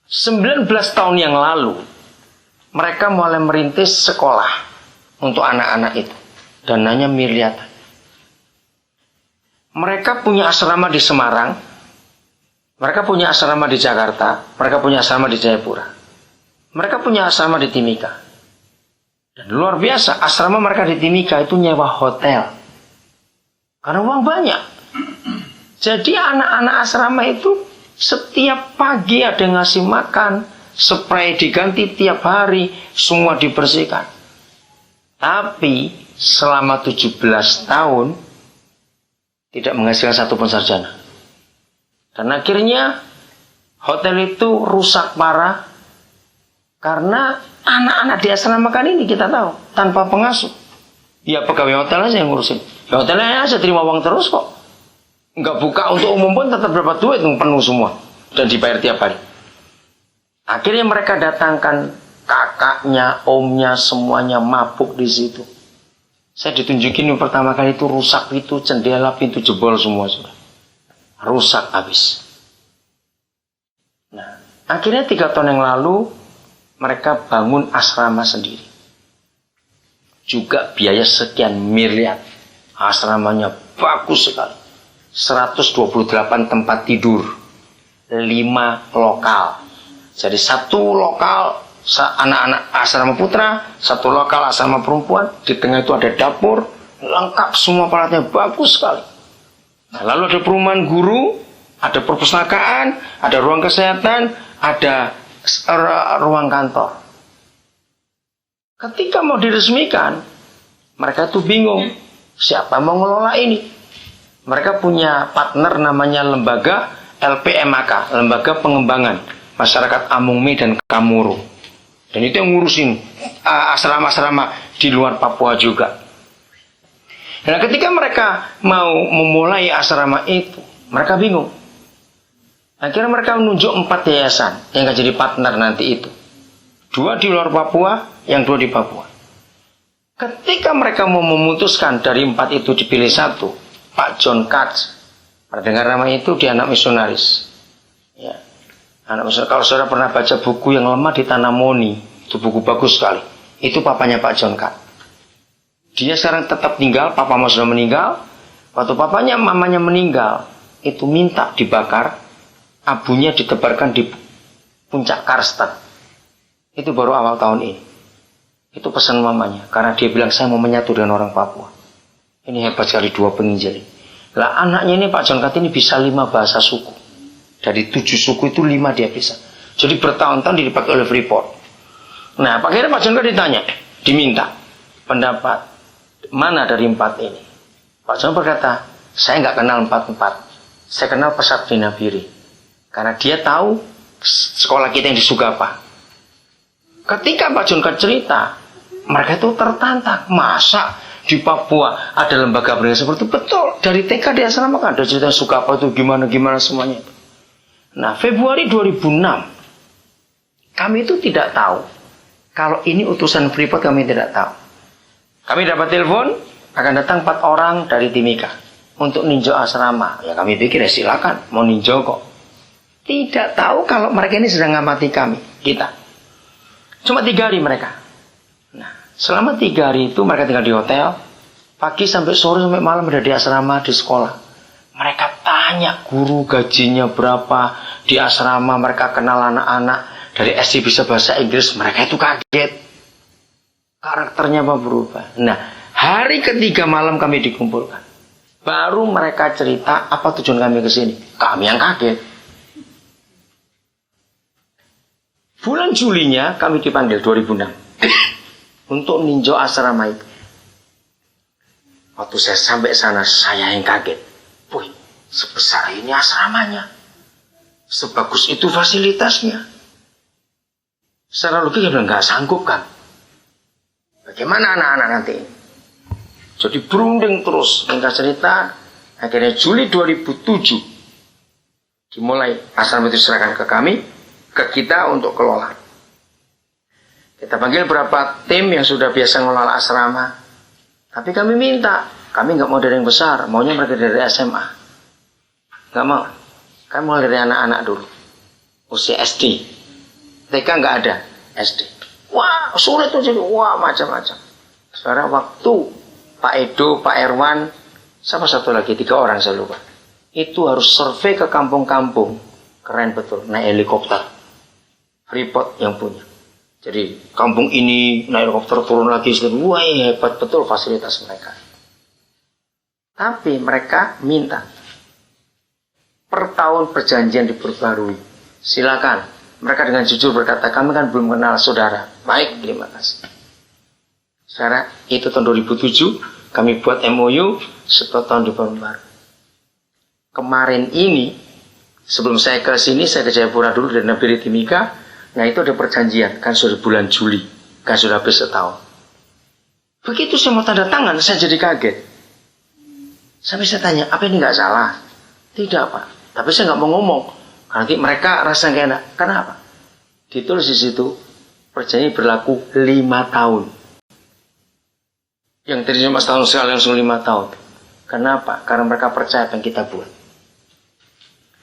19 tahun yang lalu, mereka mulai merintis sekolah untuk anak-anak itu. Dananya miliaran. Mereka punya asrama di Semarang, mereka punya asrama di Jakarta, mereka punya asrama di Jayapura, mereka punya asrama di Timika. Dan luar biasa, asrama mereka di Timika itu nyewa hotel. Karena uang banyak. Jadi anak-anak asrama itu setiap pagi ada ngasih makan, spray diganti tiap hari, semua dibersihkan. Tapi selama 17 tahun tidak menghasilkan satupun sarjana. Dan akhirnya hotel itu rusak parah karena anak-anak di asrama kan ini kita tahu tanpa pengasuh. Ya pegawai hotel aja yang ngurusin. Ya hotelnya aja terima uang terus kok. Nggak buka untuk umum pun tetap dapat duit penuh semua dan dibayar tiap hari. Akhirnya mereka datangkan kakaknya, omnya, semuanya mabuk di situ. Saya ditunjukin yang pertama kali itu rusak itu jendela, pintu jebol semua sudah. Rusak habis. Nah, akhirnya 3 tahun yang lalu mereka bangun asrama sendiri. Juga biaya sekian miliar. Asramanya bagus sekali. 128 tempat tidur, 5 lokal. Jadi 1 lokal anak-anak asrama putra, 1 lokal asrama perempuan. Di tengah itu ada dapur, lengkap semua peralatannya bagus sekali. Nah, lalu ada perumahan guru, ada perpustakaan, ada ruang kesehatan, ada ruang kantor. Ketika mau diresmikan, mereka tuh bingung, siapa mau ngelola ini? Mereka punya partner namanya lembaga LPMAK, Lembaga Pengembangan Masyarakat Amungme dan Kamuru. Dan itu yang ngurusin asrama-asrama di luar Papua juga. Nah, ketika mereka mau memulai asrama itu, mereka bingung. Akhirnya mereka menunjuk 4 yayasan yang akan jadi partner nanti itu. 2 di luar Papua, yang 2 di Papua. Ketika mereka mau memutuskan dari 4 itu dipilih 1, Pak John Katz, pernah dengar nama itu? Dia anak misionaris. Ya, anak misionaris. Kalau saudara pernah baca buku yang lemah di Tanah Moni, itu buku bagus sekali. Itu papanya Pak John Katz. Dia sekarang tetap tinggal, papanya sudah meninggal. Waktu papanya, mamanya meninggal, itu minta dibakar, abunya ditebarkan di puncak Karsten. Itu baru awal tahun ini. Itu pesan mamanya, karena dia bilang saya mau menyatu dengan orang Papua. Ini hebat sekali 2 penginjil. Lah anaknya ini Pak John Katz ini bisa 5 bahasa suku. Dari 7 suku itu 5 dia bisa. Jadi bertahun-tahun dipakai oleh Freeport. Nah, akhirnya Pak John Katz ditanya, diminta pendapat mana dari 4 ini. Pak John berkata, saya nggak kenal 4-4. Saya kenal Pesat Vinabiri. Karena dia tahu sekolah kita yang di Sugapa. Ketika Pak John Katz cerita, mereka itu tertantang. Masa di Papua ada lembaga pendidikan seperti itu? Betul. Dari TK di asrama kan ada cerita Sugapa itu gimana semuanya. Nah, Februari 2006, kami itu tidak tahu. Kalau ini utusan Freeport kami tidak tahu. Kami dapat telepon, akan datang 4 orang dari Timika untuk ninjau asrama. Ya kami pikir ya silakan, mau ninjau kok. Tidak tahu kalau mereka ini sedang ngamati kami, kita. Cuma 3 hari mereka. Nah, selama 3 hari itu mereka tinggal di hotel. Pagi sampai sore sampai malam ada di asrama, di sekolah. Mereka tanya guru gajinya berapa di asrama. Mereka kenal anak-anak. Dari SD bisa bahasa Inggris. Mereka itu kaget. Karakternya apa berubah. Nah, hari ketiga malam kami dikumpulkan. Baru mereka cerita apa tujuan kami ke sini. Kami yang kaget. Bulan Julinya kami dipanggil 2006 untuk ninjau asrama itu. Waktu saya sampai sana saya yang kaget. Wih, sebesar ini asramanya. Sebagus itu fasilitasnya. Secara logika bilang nggak sanggup kan. Bagaimana anak-anak nanti? Jadi berunding terus. Singkat cerita, akhirnya Juli 2007 dimulai asrama itu diserahkan ke kami, ke kita untuk kelola. Kita panggil beberapa tim yang sudah biasa ngelola asrama. Tapi kami minta, kami nggak mau dari yang besar, maunya mereka dari SMA. Nggak mau. Kami mau dari anak-anak dulu, usia SD. TK nggak ada, SD. Wah, sulit tuh jadi, wah macam-macam. Sekarang waktu Pak Edo, Pak Erwan, sama satu lagi, 3 orang saya lupa. Itu harus survei ke kampung-kampung. Keren betul, naik helikopter. Freeport yang punya. Jadi kampung ini naik helikopter turun lagi, wah hebat betul fasilitas mereka. Tapi mereka minta per tahun perjanjian diperbarui. Silakan. Mereka dengan jujur berkata, kami kan belum kenal saudara. Baik, terima kasih. Sekarang itu tahun 2007 kami buat MOU 10 tahun diperbarui. Kemarin ini sebelum saya ke sini, saya ke Jayapura dulu dan Nabi Timika. Nah itu ada perjanjian, kan sudah bulan Juli, kan sudah habis setahun. Begitu saya mau tanda tangan, saya jadi kaget. Sampai saya tanya, apa ini nggak salah? Tidak Pak, tapi saya nggak mau ngomong. Nanti mereka rasa nggak enak. Kenapa? Ditulis di situ, perjanjian berlaku 5 tahun. Yang tadi cuma setahun sekali langsung 5 tahun. Kenapa? Karena mereka percaya apa yang kita buat.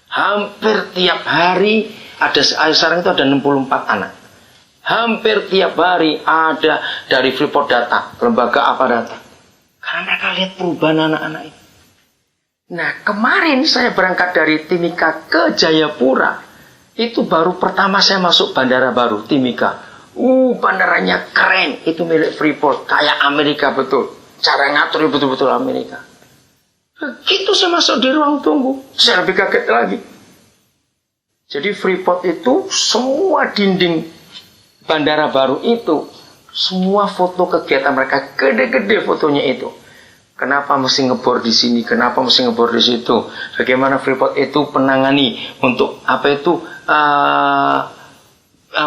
Hampir tiap hari ada, sekarang itu ada 64 anak. Hampir tiap hari ada dari Freeport data, lembaga apa data. Karena mereka lihat perubahan anak-anak itu. Nah kemarin saya berangkat dari Timika ke Jayapura. Itu baru pertama saya masuk bandara baru, Timika. Bandaranya keren. Itu milik Freeport, kayak Amerika betul. Cara ngatur betul-betul Amerika. Begitu saya masuk di ruang tunggu, saya lebih kaget lagi. Jadi Freeport itu semua dinding bandara baru itu, semua foto kegiatan mereka, gede-gede fotonya itu. Kenapa mesti ngebor di sini? Kenapa mesti ngebor di situ? Bagaimana Freeport itu penangani untuk apa itu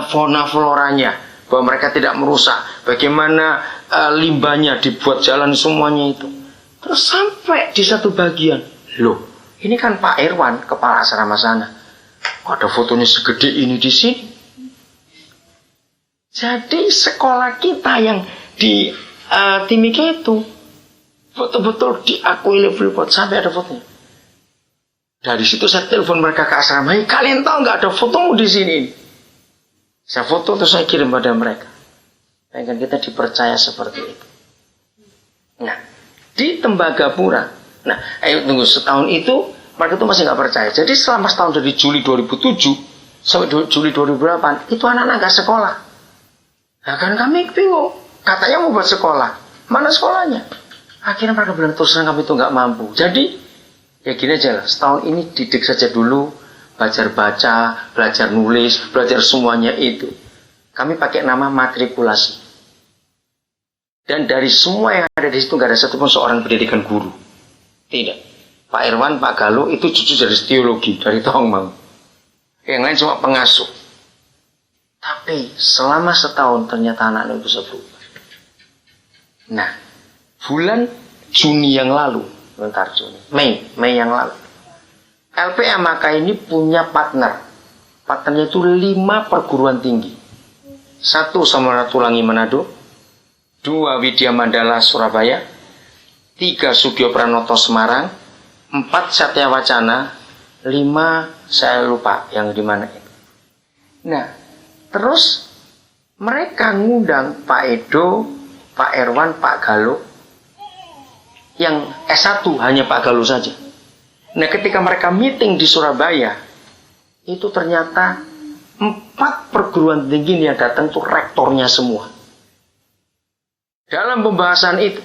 fauna floranya, bahwa mereka tidak merusak. Bagaimana limbahnya dibuat jalan semuanya itu. Terus sampai di satu bagian, loh, ini kan Pak Erwan, kepala asrama sana. Kok ada fotonya segede ini di sini? Jadi sekolah kita yang di Timika itu betul-betul diakui oleh Freeport, sampai ada fotonya. Dari situ saya telepon mereka ke asrama, hey, kalian tahu nggak ada fotomu di sini? Saya foto terus saya kirim pada mereka. Pengen kita dipercaya seperti itu. Nah, di Tembagapura, nah, ayo tunggu setahun itu mereka itu masih nggak percaya. Jadi selama setahun dari Juli 2007 sampai Juli 2008 itu anak-anak nggak sekolah. Nah kan kami bingung. Katanya mau buat sekolah, mana sekolahnya? Akhirnya mereka bilang terus terang kami itu nggak mampu. Jadi ya gini aja lah, setahun ini didik saja dulu, belajar baca, belajar nulis, belajar semuanya itu. Kami pakai nama matrikulasi. Dan dari semua yang ada di situ nggak ada satupun seorang pendidikan guru. Tidak. Pak Erwan, Pak Galuh itu cucu dari teologi, dari Tongmang. Yang lain cuma pengasuh. Tapi selama setahun ternyata anak-anak itu bisa berubah. Nah, bulan Juni yang lalu, Mei yang lalu, LPA Maka ini punya partner. Partnernya itu 5 perguruan tinggi. 1 Samratulangi Manado, 2 Widya Mandala Surabaya, 3 Sugio Pranoto Semarang, 4 Satya Wacana, 5 saya lupa yang di mana itu. Nah, terus mereka ngundang Pak Edo, Pak Erwan, Pak Galuh. Yang S1 hanya Pak Galuh saja. Nah, ketika mereka meeting di Surabaya, itu ternyata 4 perguruan tinggi yang datang itu rektornya semua. Dalam pembahasan itu,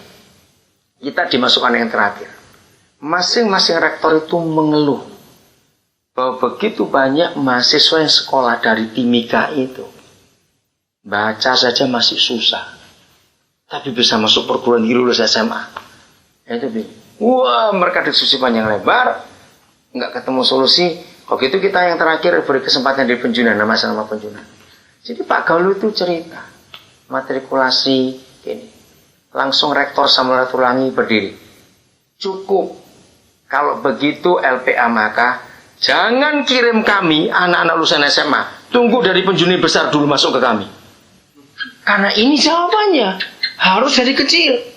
kita dimasukkan yang terakhir. Masing-masing rektor itu mengeluh bahwa begitu banyak mahasiswa yang sekolah dari Timika itu, baca saja masih susah, tapi bisa masuk perguruan tinggi lulus SMA. Itu bingung. Wah, mereka diskusi panjang lebar, nggak ketemu solusi. Kalau gitu kita yang terakhir beri kesempatan di Penjunan, nama Penjunan. Jadi Pak Galuh itu cerita matrikulasi ini, langsung rektor Samratulangi berdiri. Cukup. Kalau begitu LPA Maka jangan kirim kami anak-anak lulusan SMA. Tunggu dari penjuni besar dulu masuk ke kami. Karena ini jawabannya harus dari kecil.